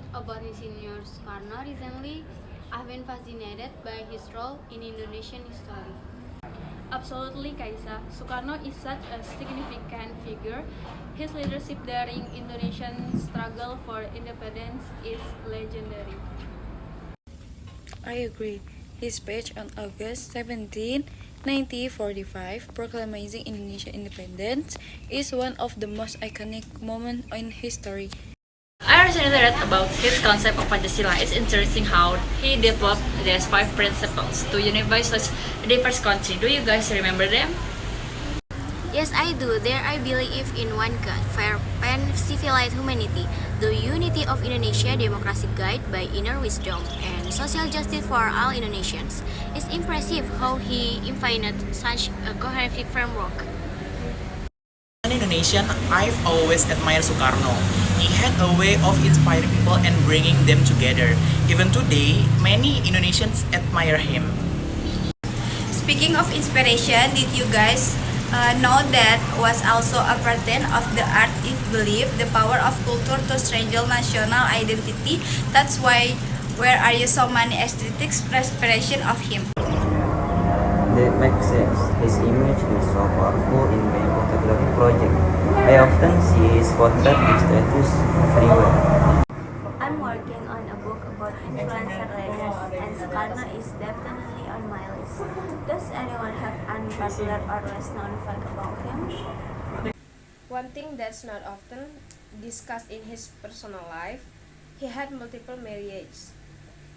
read about Insinyur Soekarno recently, I've been fascinated by his role in Indonesian history. Absolutely, Kaisa. Sukarno is such a significant figure. His leadership during Indonesian struggle for independence is legendary. I agree. His speech on August 17, 1945, proclaiming Indonesian independence, is one of the most iconic moments in history. I recently read about his concept of Pancasila. It's interesting how he developed these five principles to unify such a diverse country. Do you guys remember them? Yes, I do. There I believe in one God, fair, pan-civilized humanity, the unity of Indonesia, democracy guided by inner wisdom, and social justice for all Indonesians. It's impressive how he implemented such a cohesive framework. As an Indonesian, I've always admired Sukarno. He had a way of inspiring people and bringing them together. Even today, many Indonesians admire him. Speaking of inspiration, did you guys know that was also a pattern of the art if believe the power of culture to strengthen national identity? That's why where are you so many aesthetic inspiration of him? That makes sense. His image is so powerful in my photography project. I often see his portrait in statues everywhere. I'm working on a book about influencer leaders, and Soekarno is definitely on my list. Does anyone have any popular or less known fact about him? One thing that's not often discussed in his personal life, he had multiple marriages,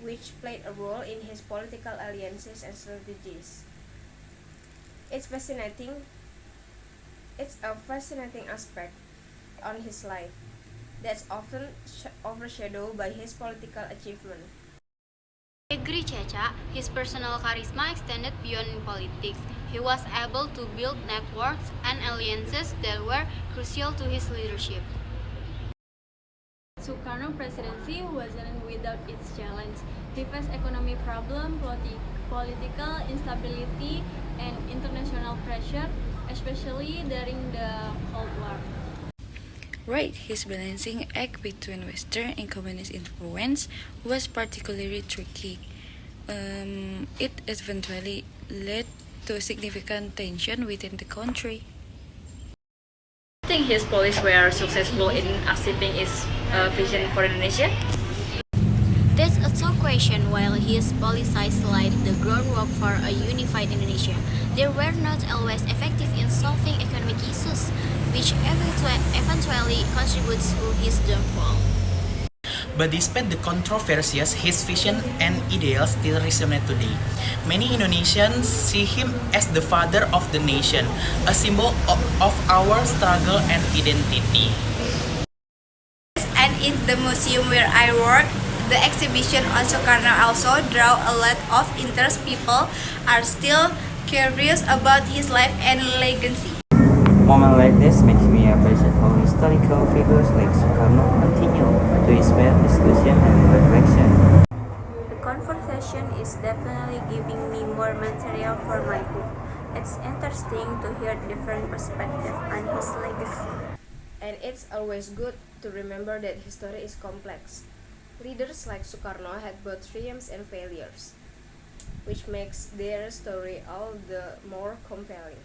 which played a role in his political alliances and strategies. It's a fascinating aspect on his life that's often overshadowed by his political achievement. I agree, Caca. His personal charisma extended beyond politics. He was able to build networks and alliances that were crucial to his leadership. Sukarno presidency wasn't without its challenge. He faced economic problems, political instability, and international pressure, especially during the Cold War. Right, his balancing act between Western and communist influence was particularly tricky. It eventually led to significant tension within the country. I think his policies were successful in achieving his vision for Indonesia. That's a tough question. While his policies laid the groundwork for a unified Indonesia, they were not always effective in solving economic issues, which eventually contributes to his downfall. But despite the controversies, his vision and ideals still resonate today. Many Indonesians see him as the father of the nation, a symbol of our struggle and identity. And in the museum where I work, the exhibition on Soekarno also draw a lot of interest. People are still curious about his life and legacy. Moments like this makes me appreciate how historical figures like Sukarno continue to inspire discussion and reflection. The conversation is definitely giving me more material for my book. It's interesting to hear different perspectives on his legacy. And it's always good to remember that history is complex. Leaders like Sukarno had both triumphs and failures, which makes their story all the more compelling.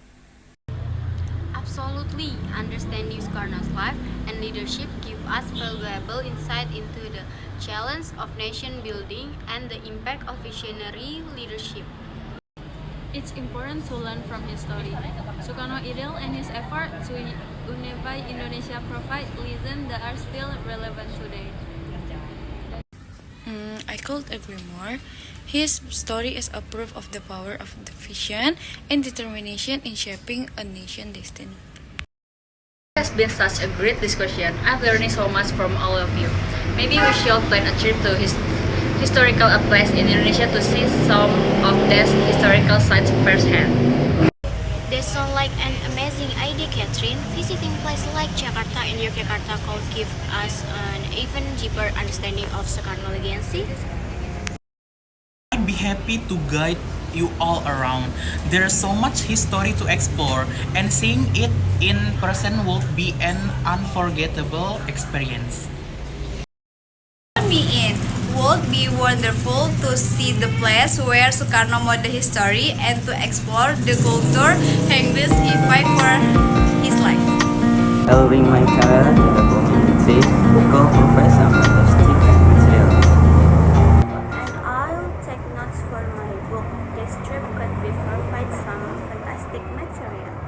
Absolutely. Understanding Sukarno's life and leadership give us valuable insight into the challenge of nation building and the impact of visionary leadership. It's important to learn from his story. Sukarno ideal and his effort to unify Indonesia provide lessons that are still relevant today. I could agree more. His story is a proof of the power of the vision and determination in shaping a nation's destiny. It has been such a great discussion. I'm learning so much from all of you. Maybe we should plan a trip to his historical place in Indonesia to see some of these historical sites firsthand. That sounds like an amazing idea, Catherine. Visiting places like Jakarta and Yogyakarta could give us an even deeper understanding of Soekarno legacy. I'd be happy to guide you all around. There's so much history to explore, and seeing it in person would be an unforgettable experience. me in. Would be wonderful to see the place where Sukarno made the history and to explore the culture English if I were his life. I'll bring my camera to the community. Go provide some fantastic material. And I'll take notes for my book. This trip could be provide some fantastic material.